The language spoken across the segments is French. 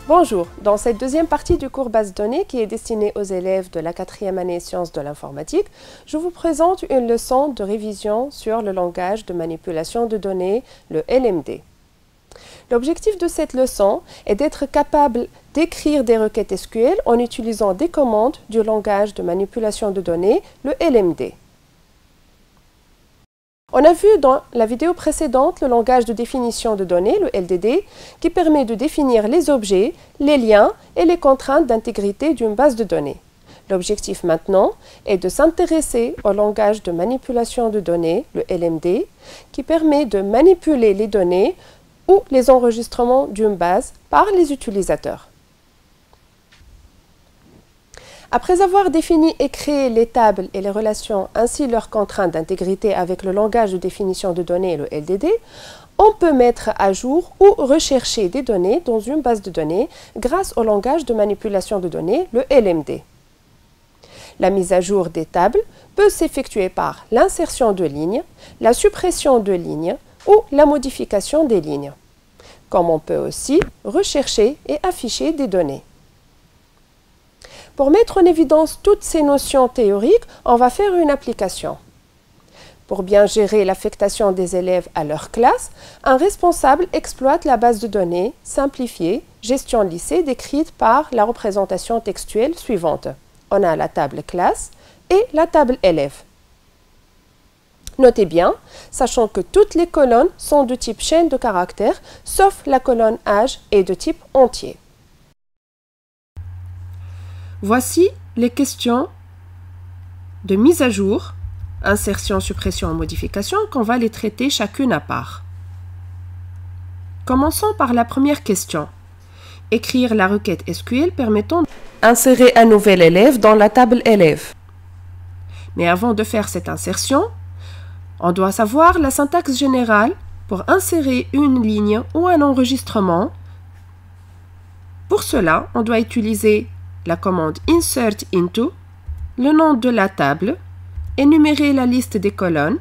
Bonjour, dans cette deuxième partie du cours base données qui est destinée aux élèves de la 4e année sciences de l'informatique, je vous présente une leçon de révision sur le langage de manipulation de données, le LMD. L'objectif de cette leçon est d'être capable d'écrire des requêtes SQL en utilisant des commandes du langage de manipulation de données, le LMD. On a vu dans la vidéo précédente le langage de définition de données, le LDD, qui permet de définir les objets, les liens et les contraintes d'intégrité d'une base de données. L'objectif maintenant est de s'intéresser au langage de manipulation de données, le LMD, qui permet de manipuler les données ou les enregistrements d'une base par les utilisateurs. Après avoir défini et créé les tables et les relations ainsi leurs contraintes d'intégrité avec le langage de définition de données, le LDD, on peut mettre à jour ou rechercher des données dans une base de données grâce au langage de manipulation de données, le LMD. La mise à jour des tables peut s'effectuer par l'insertion de lignes, la suppression de lignes ou la modification des lignes. Comme on peut aussi rechercher et afficher des données. Pour mettre en évidence toutes ces notions théoriques, on va faire une application. Pour bien gérer l'affectation des élèves à leur classe, un responsable exploite la base de données simplifiée gestion lycée décrite par la représentation textuelle suivante. On a la table classe et la table élève. Notez bien, sachant que toutes les colonnes sont de type chaîne de caractères, sauf la colonne âge est de type entier. Voici les questions de mise à jour, insertion, suppression et modification qu'on va les traiter chacune à part. Commençons par la première question. Écrire la requête SQL permettant d'insérer un nouvel élève dans la table élève. Mais avant de faire cette insertion, on doit savoir la syntaxe générale pour insérer une ligne ou un enregistrement. Pour cela, on doit utiliser la commande insert into, le nom de la table, énumérer la liste des colonnes,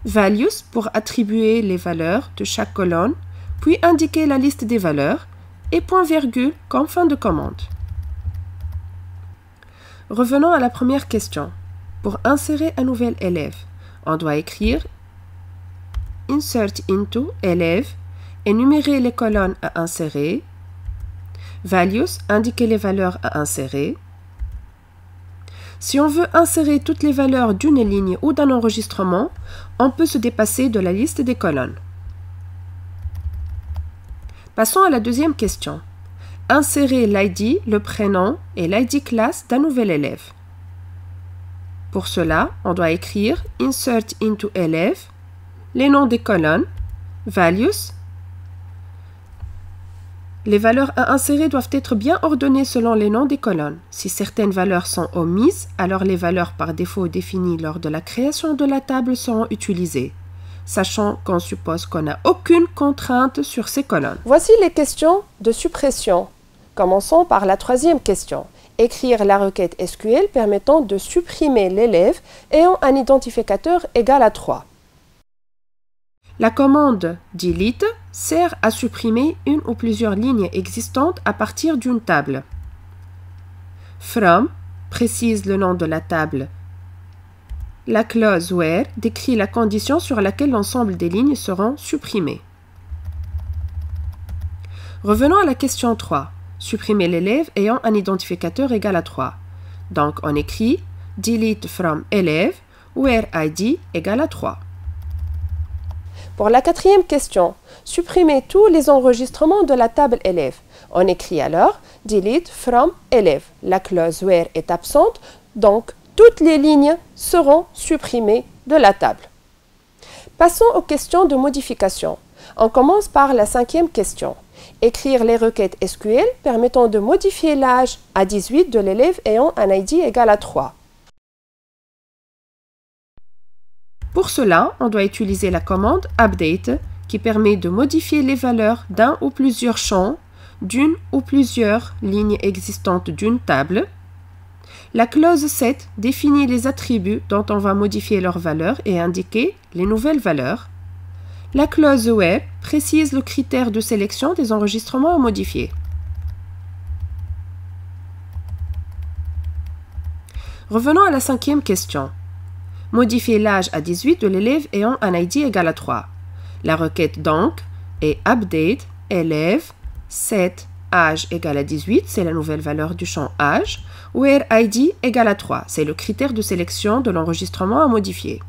values pour attribuer les valeurs de chaque colonne, puis indiquer la liste des valeurs et point-virgule comme fin de commande. Revenons à la première question. Pour insérer un nouvel élève, on doit écrire insert into élève, énumérer les colonnes à insérer, values, indiquer les valeurs à insérer. Si on veut insérer toutes les valeurs d'une ligne ou d'un enregistrement, on peut se dépasser de la liste des colonnes. Passons à la deuxième question. Insérer l'ID, le prénom et l'ID classe d'un nouvel élève. Pour cela, on doit écrire insert into élève, les noms des colonnes, values. Les valeurs à insérer doivent être bien ordonnées selon les noms des colonnes. Si certaines valeurs sont omises, alors les valeurs par défaut définies lors de la création de la table seront utilisées, sachant qu'on suppose qu'on n'a aucune contrainte sur ces colonnes. Voici les questions de suppression. Commençons par la troisième question. Écrire la requête SQL permettant de supprimer l'élève ayant un identificateur égal à 3. La commande delete sert à supprimer une ou plusieurs lignes existantes à partir d'une table. From précise le nom de la table. La clause where décrit la condition sur laquelle l'ensemble des lignes seront supprimées. Revenons à la question 3. Supprimer l'élève ayant un identificateur égal à 3. Donc on écrit delete from élève where id égale à 3. Pour la quatrième question, supprimer tous les enregistrements de la table élève. On écrit alors delete from élève. La clause where est absente, donc toutes les lignes seront supprimées de la table. Passons aux questions de modification. On commence par la cinquième question. Écrire les requêtes SQL permettant de modifier l'âge à 18 de l'élève ayant un ID égal à 3. Pour cela, on doit utiliser la commande update qui permet de modifier les valeurs d'un ou plusieurs champs, d'une ou plusieurs lignes existantes d'une table. La clause set définit les attributs dont on va modifier leurs valeurs et indiquer les nouvelles valeurs. La clause where précise le critère de sélection des enregistrements à modifier. Revenons à la cinquième question. Modifier l'âge à 18 de l'élève ayant un ID égal à 3. La requête donc est update élève 7 âge égal à 18, c'est la nouvelle valeur du champ âge, where ID égal à 3, c'est le critère de sélection de l'enregistrement à modifier.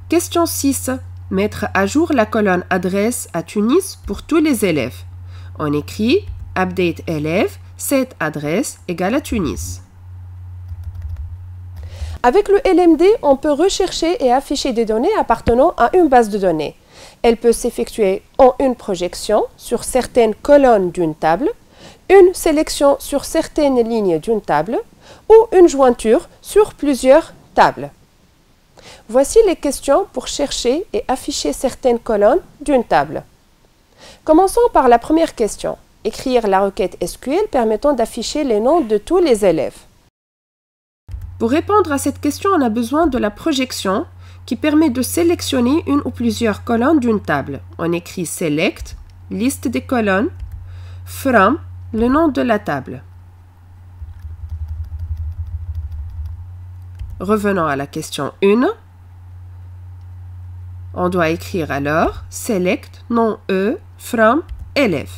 Question 6. Mettre à jour la colonne adresse à Tunis pour tous les élèves. On écrit update élève 7 adresse égale à Tunis. Avec le LMD, on peut rechercher et afficher des données appartenant à une base de données. Elle peut s'effectuer en une projection sur certaines colonnes d'une table, une sélection sur certaines lignes d'une table ou une jointure sur plusieurs tables. Voici les questions pour chercher et afficher certaines colonnes d'une table. Commençons par la première question. Écrire la requête SQL permettant d'afficher les noms de tous les élèves. Pour répondre à cette question, on a besoin de la projection qui permet de sélectionner une ou plusieurs colonnes d'une table. On écrit select, liste des colonnes, from, le nom de la table. Revenons à la question 1. On doit écrire alors select, nom from, élève.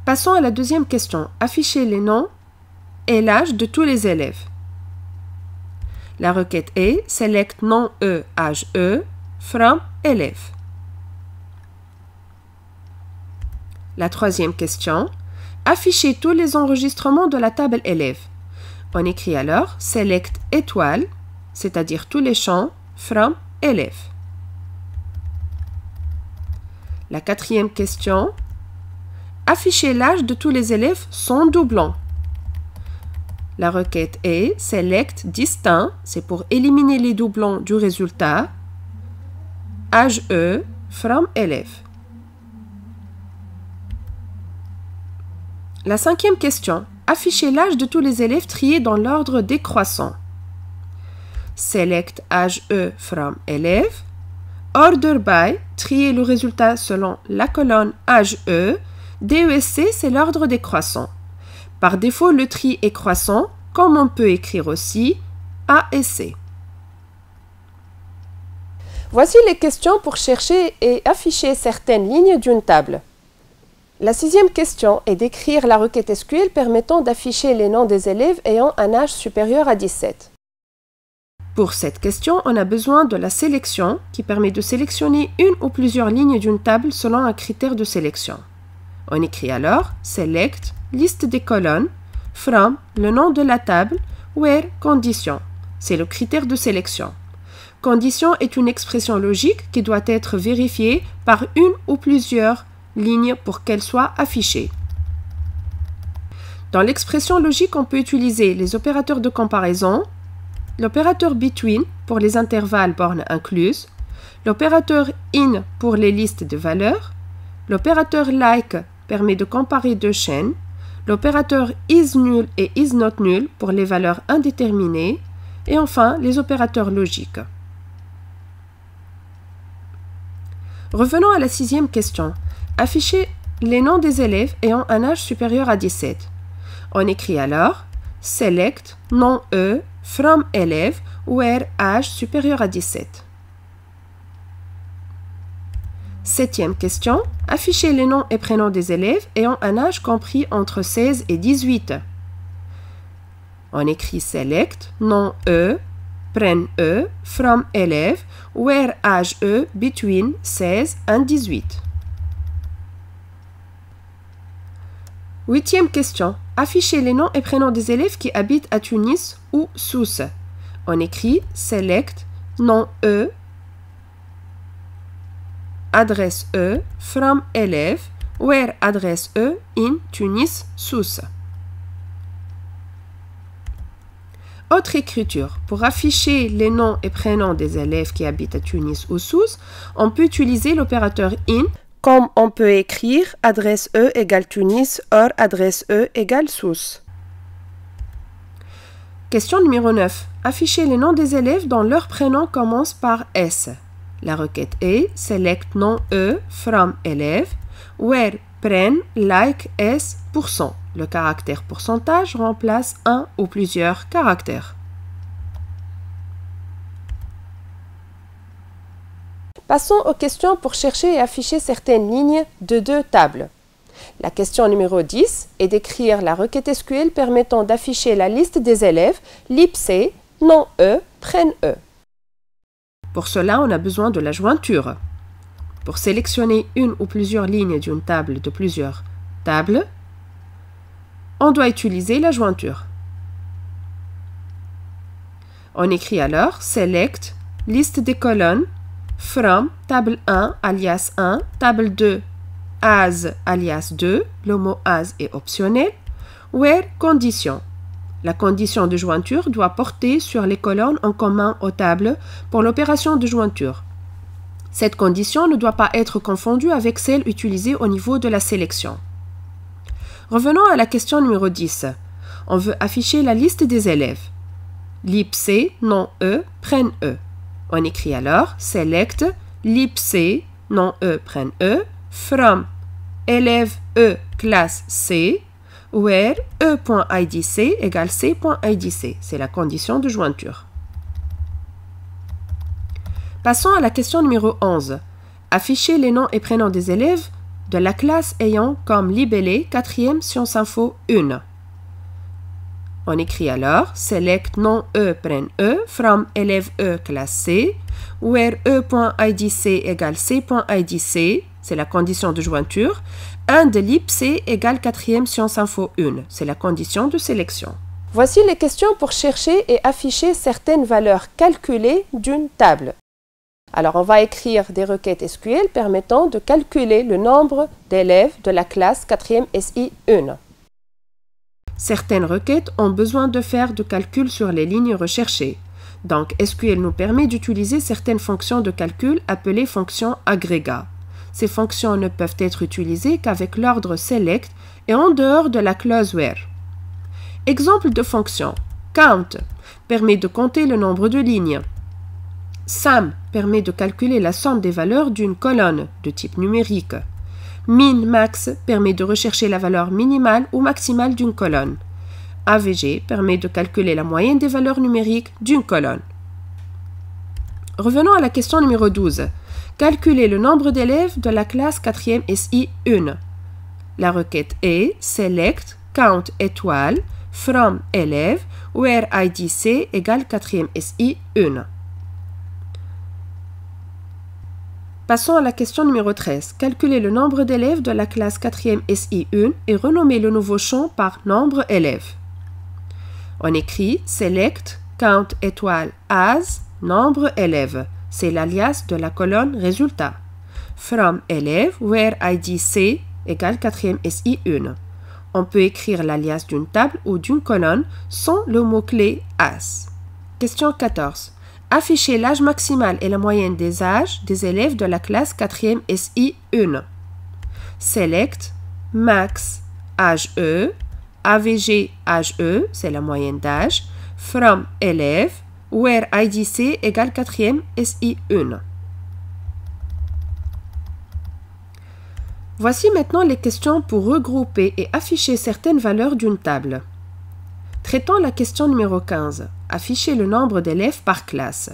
Passons à la deuxième question. Afficher les noms et l'âge de tous les élèves. La requête est select nom âge from élève. La troisième question. Afficher tous les enregistrements de la table élève. On écrit alors select étoile, c'est-à-dire tous les champs from élève. La quatrième question. Afficher l'âge de tous les élèves sans doublon. La requête est select distinct, c'est pour éliminer les doublons du résultat, âge from élève. La cinquième question. Afficher l'âge de tous les élèves triés dans l'ordre décroissant. Select âge from élève. Order by, trier le résultat selon la colonne âge DESC, c'est l'ordre décroissant. Par défaut, le tri est croissant, comme on peut écrire aussi A et C. Voici les questions pour chercher et afficher certaines lignes d'une table. La sixième question est d'écrire la requête SQL permettant d'afficher les noms des élèves ayant un âge supérieur à 17. Pour cette question, on a besoin de la sélection qui permet de sélectionner une ou plusieurs lignes d'une table selon un critère de sélection. On écrit alors select, liste des colonnes, from, le nom de la table, where, condition. C'est le critère de sélection. Condition est une expression logique qui doit être vérifiée par une ou plusieurs lignes pour qu'elle soit affichée. Dans l'expression logique, on peut utiliser les opérateurs de comparaison, l'opérateur between pour les intervalles bornes incluses, l'opérateur in pour les listes de valeurs, l'opérateur like permet de comparer deux chaînes, l'opérateur is null et is not null pour les valeurs indéterminées, et enfin les opérateurs logiques. Revenons à la sixième question. Afficher les noms des élèves ayant un âge supérieur à 17. On écrit alors select nom from élève where âge supérieur à 17. Septième question. Afficher les noms et prénoms des élèves ayant un âge compris entre 16 et 18. On écrit select nom prénom from élève where âge between 16 and 18. Huitième question. Afficher les noms et prénoms des élèves qui habitent à Tunis ou Sousse. On écrit select nom adresse from élève where adresse in Tunis Sousse. Autre écriture. Pour afficher les noms et prénoms des élèves qui habitent à Tunis ou Sousse, on peut utiliser l'opérateur in, comme on peut écrire adresse égale Tunis or adresse égale Sousse. Question numéro 9. Afficher les noms des élèves dont leur prénom commence par S. La requête est select nom from élève where prennent like s %. Le caractère pourcentage remplace un ou plusieurs caractères. Passons aux questions pour chercher et afficher certaines lignes de deux tables. La question numéro 10 est d'écrire la requête SQL permettant d'afficher la liste des élèves l'IPC, nom E, prénom E. Pour cela, on a besoin de la jointure. Pour sélectionner une ou plusieurs lignes d'une table de plusieurs tables, on doit utiliser la jointure. On écrit alors select, liste des colonnes, from, table 1, alias 1, table 2, as, alias 2, le mot as est optionnel, where, condition. La condition de jointure doit porter sur les colonnes en commun aux tables pour l'opération de jointure. Cette condition ne doit pas être confondue avec celle utilisée au niveau de la sélection. Revenons à la question numéro 10. On veut afficher la liste des élèves. L'IPC, nom E, prénom E. On écrit alors select, l'IPC, nom E, prénom E, from, élève E, classe C, where E.idc égale C.idc. C'est la condition de jointure. Passons à la question numéro 11. Afficher les noms et prénoms des élèves de la classe ayant comme libellé 4e Sciences Info 1. On écrit alors select nom E, prénom E, from élève E, classe C, where E.idc égale C.idc, c'est la condition de jointure, and l'IPC égale 4e Sciences Info 1, c'est la condition de sélection. Voici les questions pour chercher et afficher certaines valeurs calculées d'une table. Alors, on va écrire des requêtes SQL permettant de calculer le nombre d'élèves de la classe 4e SI 1. Certaines requêtes ont besoin de faire de calculs sur les lignes recherchées. Donc, SQL nous permet d'utiliser certaines fonctions de calcul appelées fonctions agrégats. Ces fonctions ne peuvent être utilisées qu'avec l'ordre select et en dehors de la clause where. Exemple de fonction. Count permet de compter le nombre de lignes. Sum permet de calculer la somme des valeurs d'une colonne de type numérique. Min, max permet de rechercher la valeur minimale ou maximale d'une colonne. AVG permet de calculer la moyenne des valeurs numériques d'une colonne. Revenons à la question numéro 12. Calculer le nombre d'élèves de la classe 4e SI 1. La requête est select, count étoile, from élève, where IDC égale 4e SI 1. Passons à la question numéro 13. Calculer le nombre d'élèves de la classe 4e SI 1 et renommer le nouveau champ par nombre élèves. On écrit select, count étoile as, nombre élèves. C'est l'alias de la colonne résultat. From élève, where IDC égale 4e SI 1. On peut écrire l'alias d'une table ou d'une colonne sans le mot-clé as. Question 14. Afficher l'âge maximal et la moyenne des âges des élèves de la classe 4e SI 1. Select, max, âge E, AVG, âge E, c'est la moyenne d'âge, from élève, where IDC égale 4e SI 1. Voici maintenant les questions pour regrouper et afficher certaines valeurs d'une table. Traitons la question numéro 15. Afficher le nombre d'élèves par classe.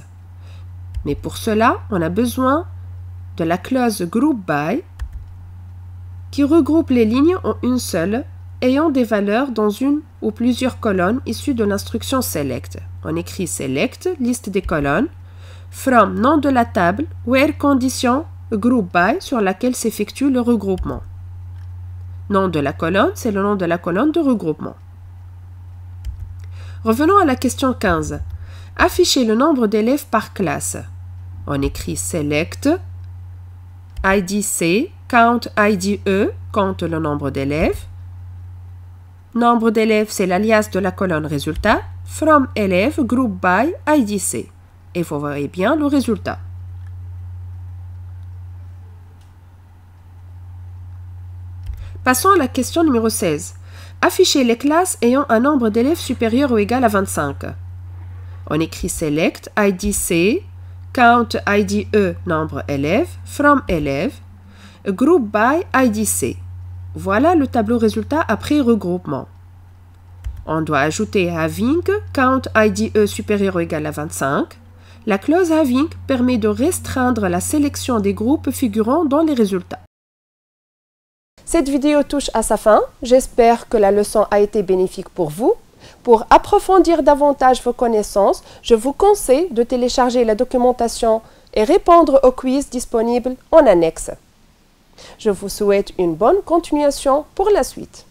Mais pour cela, on a besoin de la clause group by qui regroupe les lignes en une seule, ayant des valeurs dans une ou plusieurs colonnes issues de l'instruction select. On écrit select, liste des colonnes, from nom de la table, where condition group by sur laquelle s'effectue le regroupement. Nom de la colonne, c'est le nom de la colonne de regroupement. Revenons à la question 15. Afficher le nombre d'élèves par classe. On écrit select, IDC, count IDE, compte le nombre d'élèves. Nombre d'élèves, c'est l'alias de la colonne résultat. From élève, group by IDC. Et vous voyez bien le résultat. Passons à la question numéro 16. Afficher les classes ayant un nombre d'élèves supérieur ou égal à 25. On écrit select, IDC, count IDE, nombre élèves, from élève, group by IDC. Voilà le tableau résultat après regroupement. On doit ajouter having count IDE supérieur ou égal à 25. La clause having permet de restreindre la sélection des groupes figurant dans les résultats. Cette vidéo touche à sa fin. J'espère que la leçon a été bénéfique pour vous. Pour approfondir davantage vos connaissances, je vous conseille de télécharger la documentation et répondre aux quiz disponibles en annexe. Je vous souhaite une bonne continuation pour la suite.